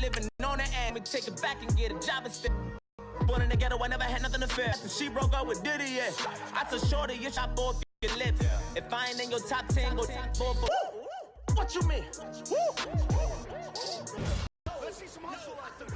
living on the end. We take it back and get a job instead. Born in the ghetto, I never had nothing to fear. She broke up with Diddy, yeah. I told Shorty, you shot both your lips. If I ain't in your top 10, go for. What you mean? Let's see some hustle out there.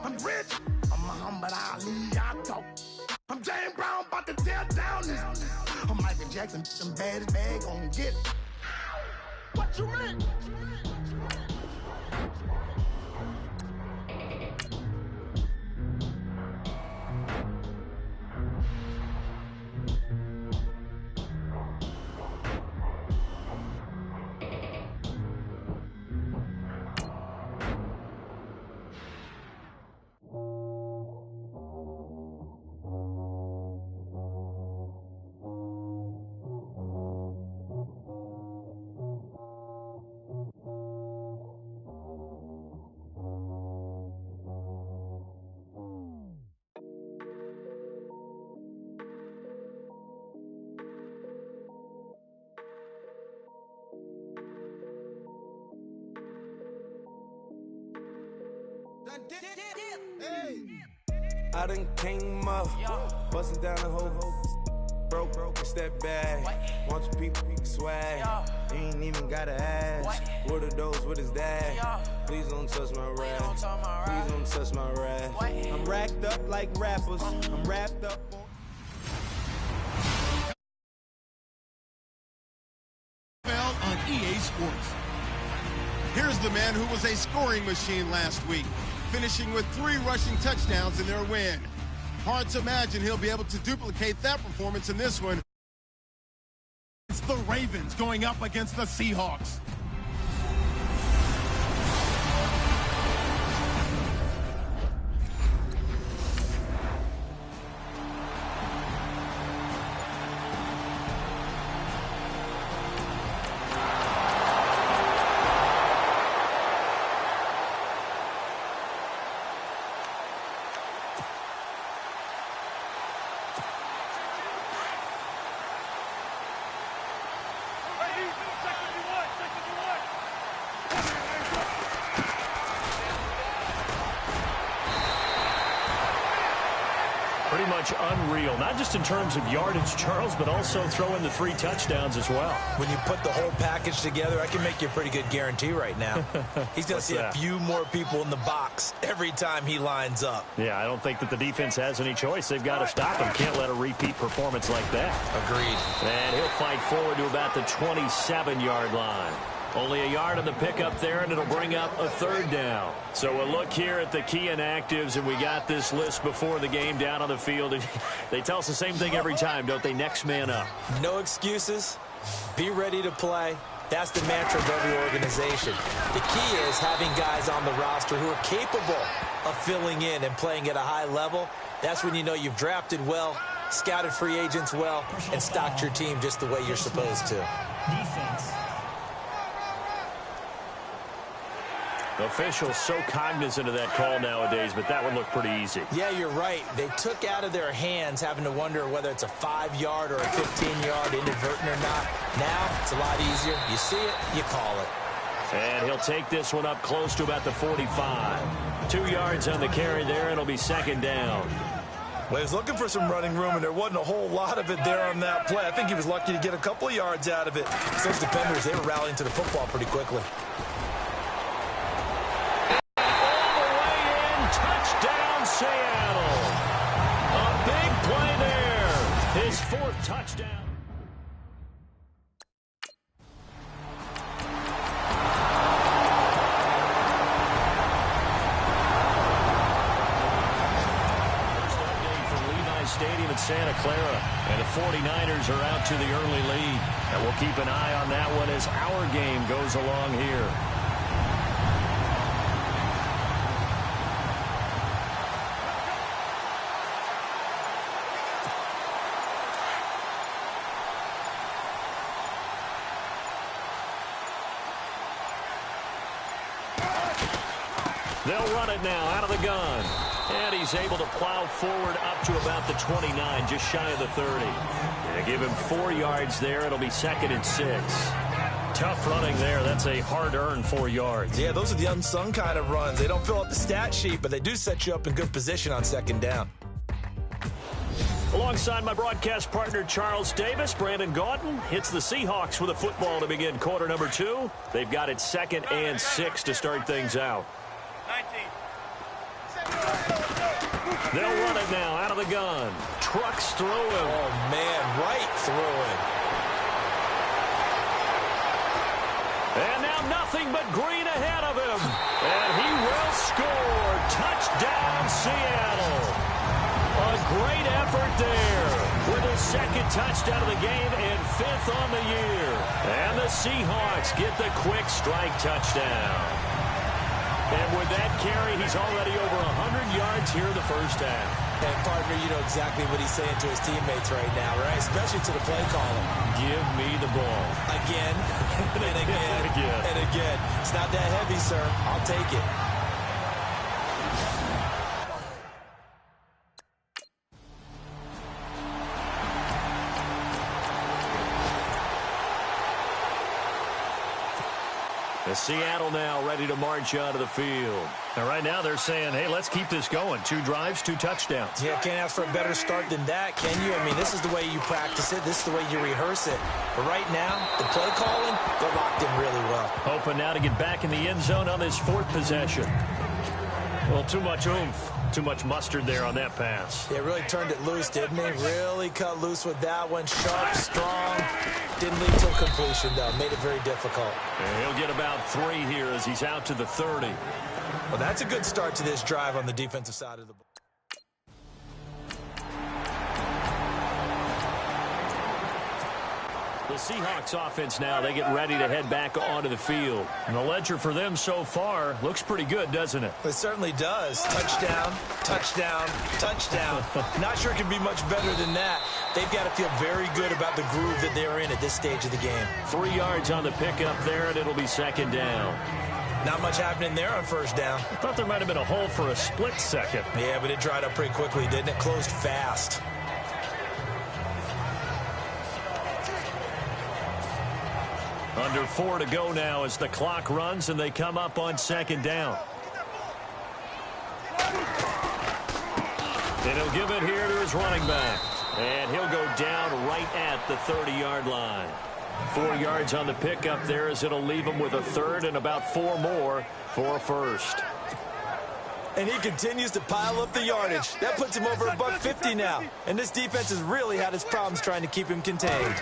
I'm rich, I'm Muhammad Ali, I talk. I'm James Brown, about to tear down this. I'm Michael Jackson, some baddest bag gon' get. What you mean? Hey. I done came up, bustin' down the whole broke, it's that bag. Want your people swag, you ain't even gotta ask. What are those, what is that? Please don't touch my rap, please don't touch my rap. I'm racked up like rappers, I'm wrapped up on EA Sports. Here's the man who was a scoring machine last week, finishing with 3 rushing touchdowns in their win. Hard to imagine he'll be able to duplicate that performance in this one. It's the Ravens going up against the Seahawks. Pretty much unreal, not just in terms of yardage, Charles, but also throwing the 3 touchdowns as well. When you put the whole package together, I can make you a pretty good guarantee right now. He's going to see a few more people in the box every time he lines up. Yeah, I don't think that the defense has any choice. They've got to stop him. Can't let a repeat performance like that. Agreed. And he'll fight forward to about the 27-yard line. Only a yard on the pickup there, and it'll bring up a 3rd down. So a look here at the key inactives, and we got this list before the game down on the field. And they tell us the same thing every time, don't they? Next man up. No excuses. Be ready to play. That's the mantra of every organization. The key is having guys on the roster who are capable of filling in and playing at a high level. That's when you know you've drafted well, scouted free agents well, and stocked your team just the way you're supposed to. Defense. Officials so cognizant of that call nowadays, but that one looked pretty easy. Yeah, you're right. They took out of their hands having to wonder whether it's a 5-yard or a 15-yard inadvertent or not. Now, it's a lot easier. You see it, you call it. And he'll take this one up close to about the 45. 2 yards on the carry there. It'll be 2nd down. Well, he was looking for some running room, and there wasn't a whole lot of it there on that play. I think he was lucky to get a couple of yards out of it. Those defenders, they were rallying to the football pretty quickly. Touchdown, Seattle. A big play there. His 4th touchdown. First update from Levi Stadium in Santa Clara. And the 49ers are out to the early lead. And we'll keep an eye on that one as our game goes along here. They'll run it now out of the gun. And he's able to plow forward up to about the 29, just shy of the 30. Yeah, give him 4 yards there. It'll be 2nd and 6. Tough running there. That's a hard-earned 4 yards. Yeah, those are the unsung kind of runs. They don't fill out the stat sheet, but they do set you up in good position on 2nd down. Alongside my broadcast partner, Charles Davis, Brandon Gaudin hits the Seahawks with a football to begin quarter number 2. They've got it 2nd and 6 to start things out. 19. They'll run it now out of the gun. Trucks through him. Oh, man, right through him. And now nothing but green ahead of him. And he will score. Touchdown, Seattle. A great effort there with his 2nd touchdown of the game and 5th on the year. And the Seahawks get the quick strike touchdown. And with that carry, he's already over 100 yards here in the first half. And, partner, you know exactly what he's saying to his teammates right now, right? Especially to the play caller. Give me the ball. Again, and again, and again. It's not that heavy, sir. I'll take it. Seattle now ready to march onto the field. And right now they're saying, hey, let's keep this going. 2 drives, 2 touchdowns. Yeah, can't ask for a better start than that, can you? I mean, this is the way you practice it. This is the way you rehearse it. But right now, the play calling, they're locked in really well. Hoping now to get back in the end zone on this 4th possession. Well, too much oomph. Too much mustard there on that pass. Yeah, really turned it loose, didn't he? Really cut loose with that one. Sharp, strong. Didn't lead till completion, though. Made it very difficult. And he'll get about 3 here as he's out to the 30. Well, that's a good start to this drive on the defensive side of the ball. The Seahawks offense now, they get ready to head back onto the field. And the ledger for them so far looks pretty good, doesn't it? It certainly does. Touchdown, touchdown, touchdown. Not sure it can be much better than that. They've got to feel very good about the groove that they're in at this stage of the game. 3 yards on the pickup there, and it'll be 2nd down. Not much happening there on 1st down. I thought there might have been a hole for a split second. Yeah, but it dried up pretty quickly, didn't it? Closed fast. Under 4 to go now as the clock runs and they come up on 2nd down. And he'll give it here to his running back. And he'll go down right at the 30-yard line. 4 yards on the pickup there as it'll leave him with a 3rd and about 4 more for a 1st. And he continues to pile up the yardage. That puts him over $150 now. And this defense has really had its problems trying to keep him contained.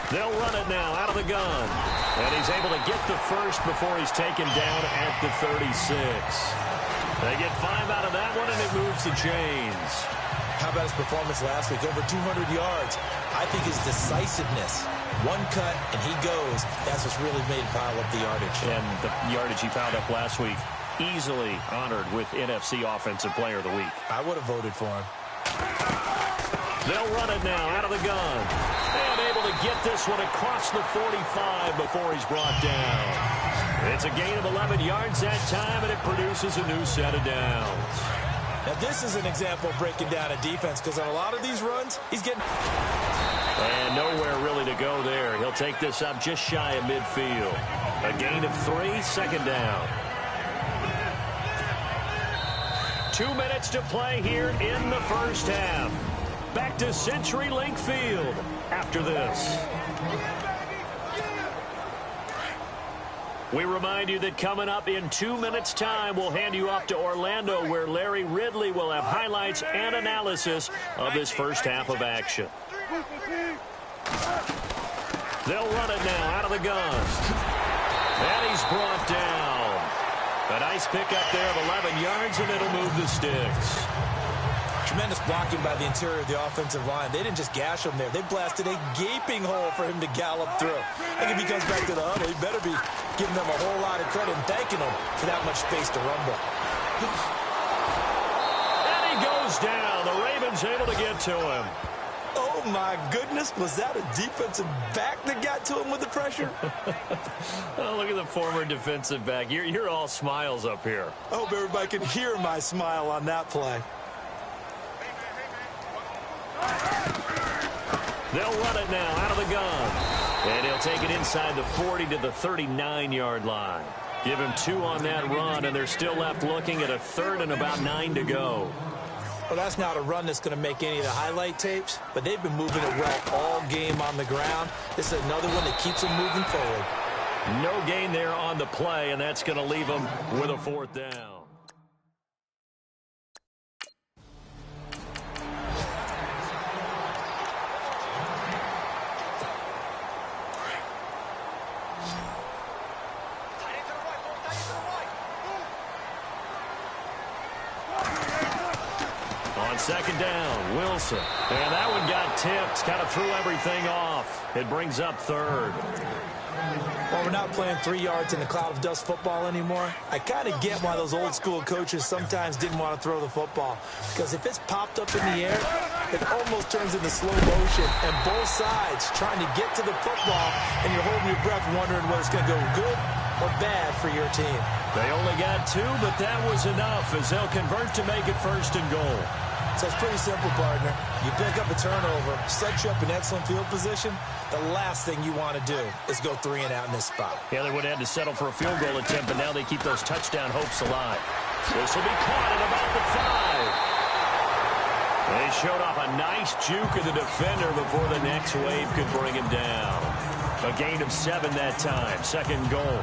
They'll run it now out of the gun. And he's able to get the 1st before he's taken down at the 36. They get 5 out of that one, and it moves the chains. How about his performance last week? Over 200 yards. I think his decisiveness. One cut, and he goes. That's what's really made him pile up the yardage. And the yardage he piled up last week, easily honored with NFC Offensive Player of the Week. I would have voted for him. They'll run it now out of the gun. And able to get this one across the 45 before he's brought down. It's a gain of 11 yards that time, and it produces a new set of downs. Now, this is an example of breaking down a defense, because on a lot of these runs, he's getting... And nowhere really to go there. He'll take this up just shy of midfield. A gain of 3, 2nd down. 2 minutes to play here in the first half. Back to CenturyLink Field after this. We remind you that coming up in 2 minutes' time, we'll hand you off to Orlando, where Larry Ridley will have highlights and analysis of this first half of action. They'll run it now out of the gun. And he's brought down. A nice pickup there of 11 yards, and it'll move the sticks. Tremendous blocking by the interior of the offensive line. They didn't just gash him there. They blasted a gaping hole for him to gallop through. I think if he comes back to the huddle, he better be giving them a whole lot of credit and thanking them for that much space to rumble. And he goes down. The Ravens able to get to him. Oh, my goodness. Was that a defensive back that got to him with the pressure? Oh, look at the former defensive back. You're all smiles up here. I hope everybody can hear my smile on that play. They'll run it now out of the gun. And he'll take it inside the 40 to the 39-yard line. Give him 2 on that run, and they're still left looking at a 3rd and about 9 to go. Well, that's not a run that's going to make any of the highlight tapes, but they've been moving it well all game on the ground. This is another one that keeps them moving forward. No gain there on the play, and that's going to leave them with a 4th down. Second down, Wilson. And that one got tipped, kind of threw everything off. It brings up 3rd. Well, we're not playing 3 yards in the cloud of dust football anymore. I kind of get why those old school coaches sometimes didn't want to throw the football. Because if it's popped up in the air, it almost turns into slow motion. And both sides trying to get to the football, and you're holding your breath wondering whether it's going to go good or bad for your team. They only got 2, but that was enough as they'll convert to make it 1st and goal. So it's pretty simple, partner. You pick up a turnover, set you up in excellent field position. The last thing you want to do is go 3 and out in this spot. Yeah, they would have had to settle for a field goal attempt, but now they keep those touchdown hopes alive. This will be caught at about the 5. They showed off a nice juke of the defender before the next wave could bring him down. A gain of 7 that time. 2nd goal.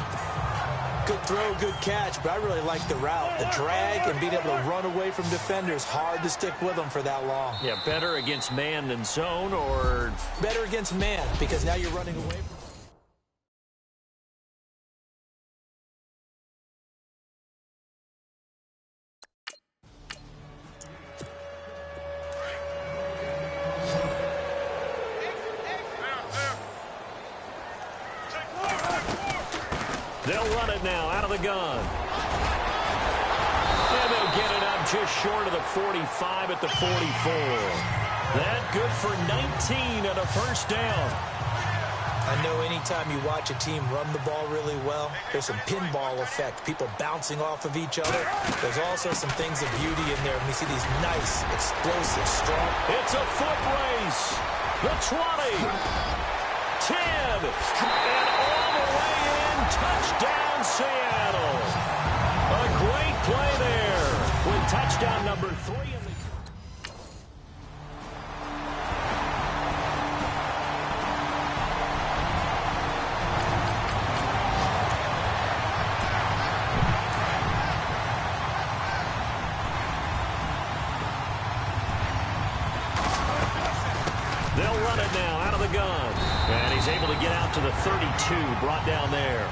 Good throw, good catch, but I really like the route. The drag and being able to run away from defenders, hard to stick with them for that long. Yeah, better against man than zone, or? Better against man, because now you're running away from They'll run it now out of the gun. And they'll get it up just short of the 45 at the 44. That good for 19 and a 1st down. I know anytime you watch a team run the ball really well, there's some pinball effect, people bouncing off of each other. There's also some things of beauty in there when you see these nice, explosive, strong. It's a foot race. The 20, 10, and all the way in. Touchdown, Seattle. A great play there with touchdown number 3 in the... They'll run it now out of the gun. And he's able to get out to the 32, brought down there.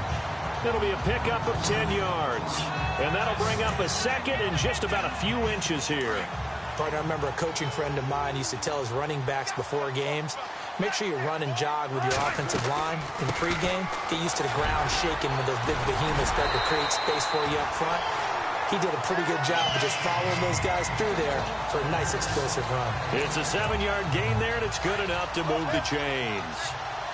It'll be a pickup of 10 yards. And that'll bring up a 2nd and just about a few inches here. Partner, I remember a coaching friend of mine used to tell his running backs before games, make sure you run and jog with your offensive line in pregame. Get used to the ground shaking when those big behemoths start to create space for you up front. He did a pretty good job of just following those guys through there for a nice explosive run. It's a 7-yard gain there, and it's good enough to move the chains.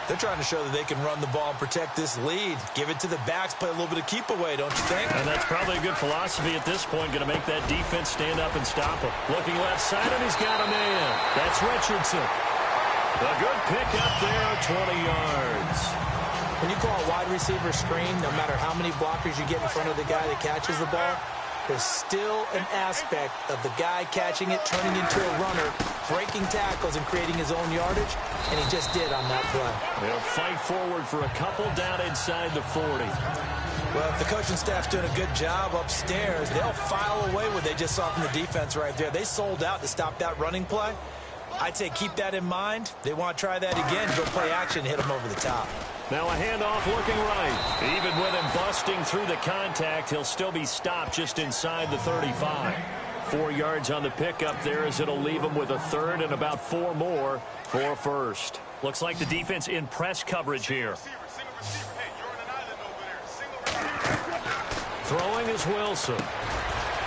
They're trying to show that they can run the ball and protect this lead. Give it to the backs, play a little bit of keep away, don't you think? And that's probably a good philosophy at this point, going to make that defense stand up and stop him. Looking left side, and he's got a man. That's Richardson. A good pickup there of 20 yards. When you call a wide receiver screen, no matter how many blockers you get in front of the guy that catches the ball, there's still an aspect of the guy catching it, turning into a runner, breaking tackles and creating his own yardage, and he just did on that play. They'll fight forward for a couple down inside the 40. Well, if the coaching staff's doing a good job upstairs, they'll file away what they just saw from the defense right there. They sold out to stop that running play. I'd say keep that in mind. They want to try that again, go play action, hit them over the top. Now a handoff looking right. Even with him busting through the contact, he'll still be stopped just inside the 35. 4 yards on the pickup there, as it'll leave them with a third and about 4 more for a first. Looks like the defense in press coverage here. Throwing is Wilson.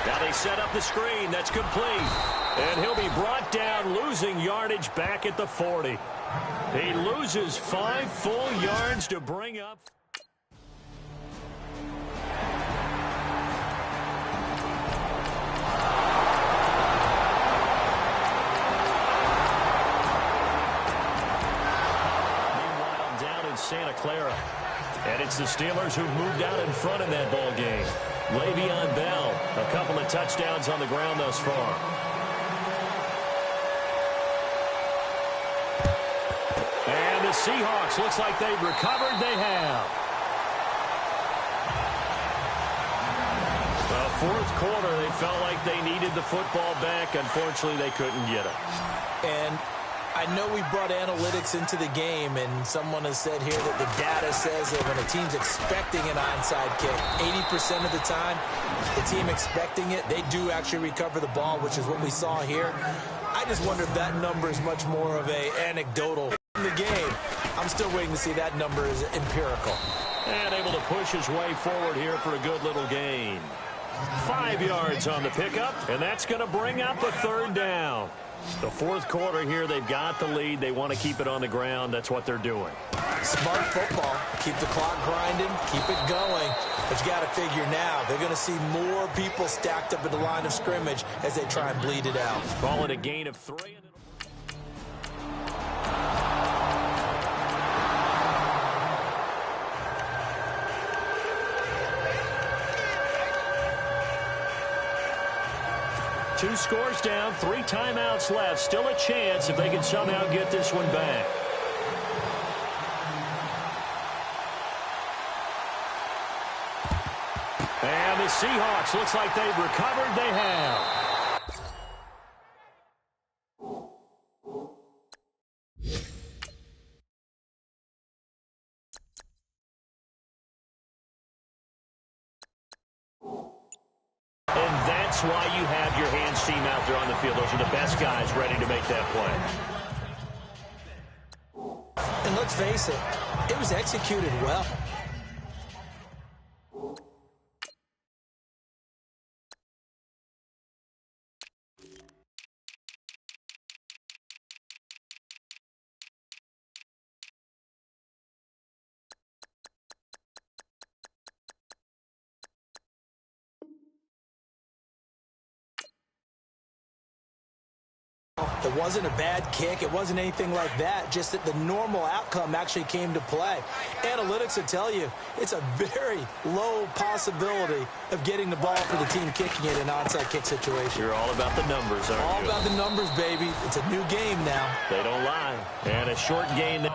Now they set up the screen. That's complete. And he'll be brought down, losing yardage back at the 40. He loses 5 full yards to bring up. Meanwhile, down in Santa Clara. And it's the Steelers who've moved out in front in that ball game. Le'Veon Bell, a couple of touchdowns on the ground thus far. And the Seahawks, looks like they've recovered. They have. The fourth quarter, they felt like they needed the football back. Unfortunately, they couldn't get it. And I know we brought analytics into the game, and someone has said here that the data says that when a team's expecting an onside kick, 80% of the time, the team expecting it, they do actually recover the ball, which is what we saw here. I just wonder if that number is much more of a anecdotal in the game. I'm still waiting to see that number is empirical. And able to push his way forward here for a good little gain. 5 yards on the pickup, and that's going to bring up a third down. The fourth quarter here, they've got the lead. They want to keep it on the ground. That's what they're doing. Smart football. Keep the clock grinding. Keep it going. But you got to figure now, they're going to see more people stacked up at the line of scrimmage as they try and bleed it out. Call it a gain of 3. Two scores down, 3 timeouts left. Still a chance if they can somehow get this one back. And the Seahawks, looks like they've recovered. They have. And that's why you have your hands team out there on the field. Those are the best guys ready to make that play. And let's face it, it was executed well. It wasn't a bad kick. It wasn't anything like that. Just that the normal outcome actually came to play. Analytics will tell you it's a very low possibility of getting the ball for the team kicking it in an onside kick situation. You're all about the numbers, aren't you? All about the numbers, baby. It's a new game now. They don't lie. And a short gain.